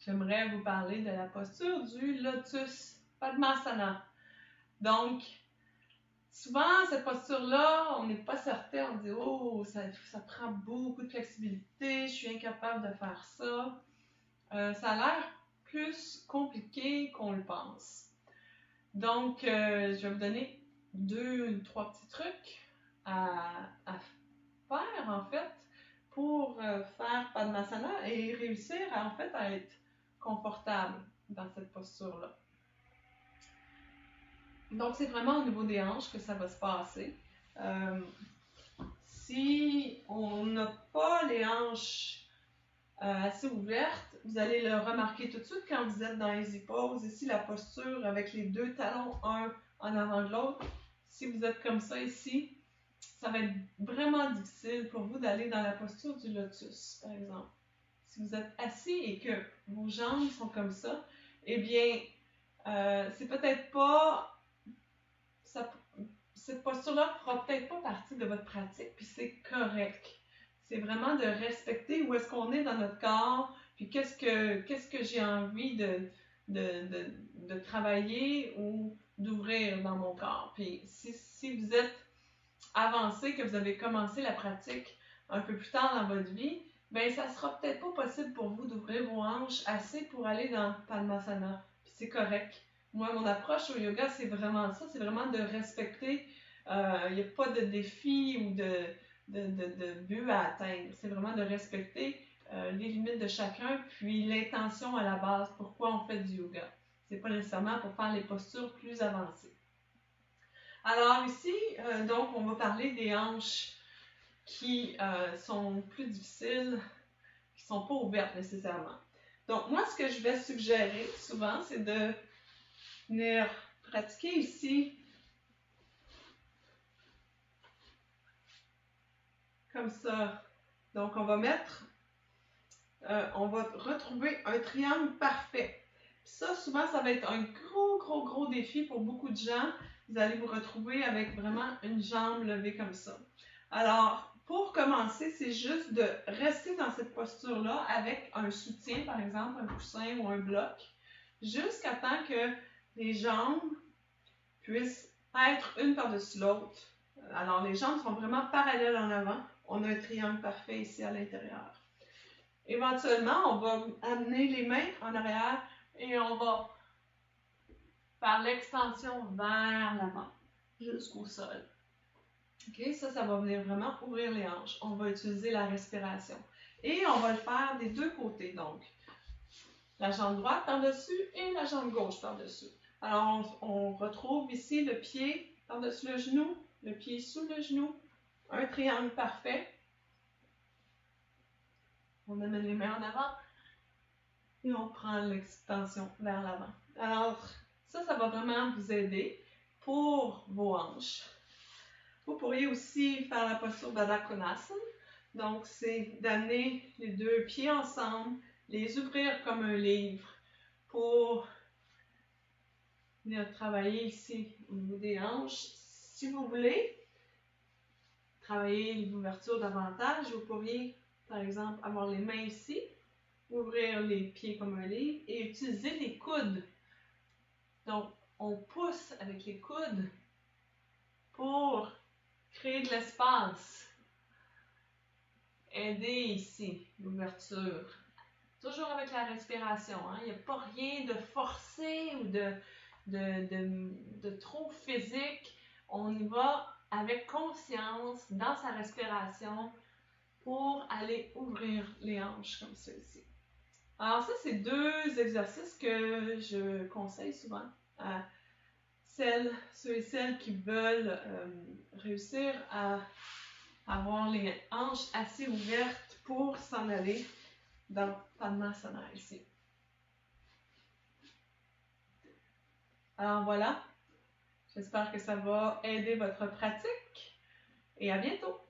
j'aimerais vous parler de la posture du Lotus Padmasana. Donc, souvent, cette posture-là, on n'est pas certain, on dit « Oh, ça prend beaucoup de flexibilité, je suis incapable de faire ça. » Ça a l'air plus compliqué qu'on le pense. Donc, je vais vous donner 2 ou 3 petits trucs à faire, en fait, pour faire Padmasana et réussir, en fait, à être confortable dans cette posture-là. Donc, c'est vraiment au niveau des hanches que ça va se passer. Si on n'a pas les hanches assez ouvertes, vous allez le remarquer tout de suite quand vous êtes dans Easy Pose. Ici, la posture avec les 2 talons, un en avant de l'autre. Si vous êtes comme ça ici, ça va être vraiment difficile pour vous d'aller dans la posture du lotus, par exemple. Si vous êtes assis et que vos jambes sont comme ça, eh bien, c'est peut-être pas... cette posture-là ne fera peut-être pas partie de votre pratique, puis c'est correct. C'est vraiment de respecter où est-ce qu'on est dans notre corps, puis qu'est-ce que j'ai envie de travailler ou d'ouvrir dans mon corps. Puis si vous êtes avancé, que vous avez commencé la pratique un peu plus tard dans votre vie, bien, ça sera peut-être pas possible pour vous d'ouvrir vos hanches assez pour aller dans Padmasana. Puis c'est correct. Moi, mon approche au yoga, c'est vraiment ça, c'est vraiment de respecter. Il n'y a pas de défi ou de but à atteindre. C'est vraiment de respecter les limites de chacun, puis l'intention à la base, pourquoi on fait du yoga. C'est pas nécessairement pour faire les postures plus avancées. Alors ici, donc, on va parler des hanches qui sont plus difficiles, qui ne sont pas ouvertes nécessairement. Donc, moi, ce que je vais suggérer souvent, c'est de venir pratiquer ici, comme ça. Donc, on va retrouver un triangle parfait. Puis ça, souvent, ça va être un gros défi pour beaucoup de gens. Vous allez vous retrouver avec vraiment une jambe levée comme ça. Alors, pour commencer, c'est juste de rester dans cette posture-là avec un soutien, par exemple, un coussin ou un bloc, jusqu'à temps que les jambes puissent être une par-dessus l'autre. Alors, les jambes sont vraiment parallèles en avant. On a un triangle parfait ici à l'intérieur. Éventuellement, on va amener les mains en arrière et on va faire l'extension vers l'avant, jusqu'au sol. OK, ça va venir vraiment ouvrir les hanches. On va utiliser la respiration. Et on va le faire des 2 côtés, donc. La jambe droite par-dessus et la jambe gauche par-dessus. Alors, on retrouve ici le pied par-dessus le genou, le pied sous le genou, un triangle parfait. On amène les mains en avant et on prend l'extension vers l'avant. Alors, ça va vraiment vous aider pour vos hanches. Vous pourriez aussi faire la posture Baddha Konasana. Donc, c'est d'amener les 2 pieds ensemble, les ouvrir comme un livre pour venir travailler ici au niveau des hanches. Si vous voulez travailler l'ouverture davantage, vous pourriez, par exemple, avoir les mains ici, ouvrir les pieds comme un livre et utiliser les coudes. Donc, on pousse avec les coudes pour créer de l'espace. Aider ici, l'ouverture. Toujours avec la respiration. Hein? Il n'y a pas rien de forcé ou de trop physique. On y va avec conscience dans sa respiration pour aller ouvrir les hanches comme ça ici. Alors ça, c'est 2 exercices que je conseille souvent à ceux et celles qui veulent réussir à avoir les hanches assez ouvertes pour s'en aller dans Padmasana ici. Alors voilà, j'espère que ça va aider votre pratique et à bientôt!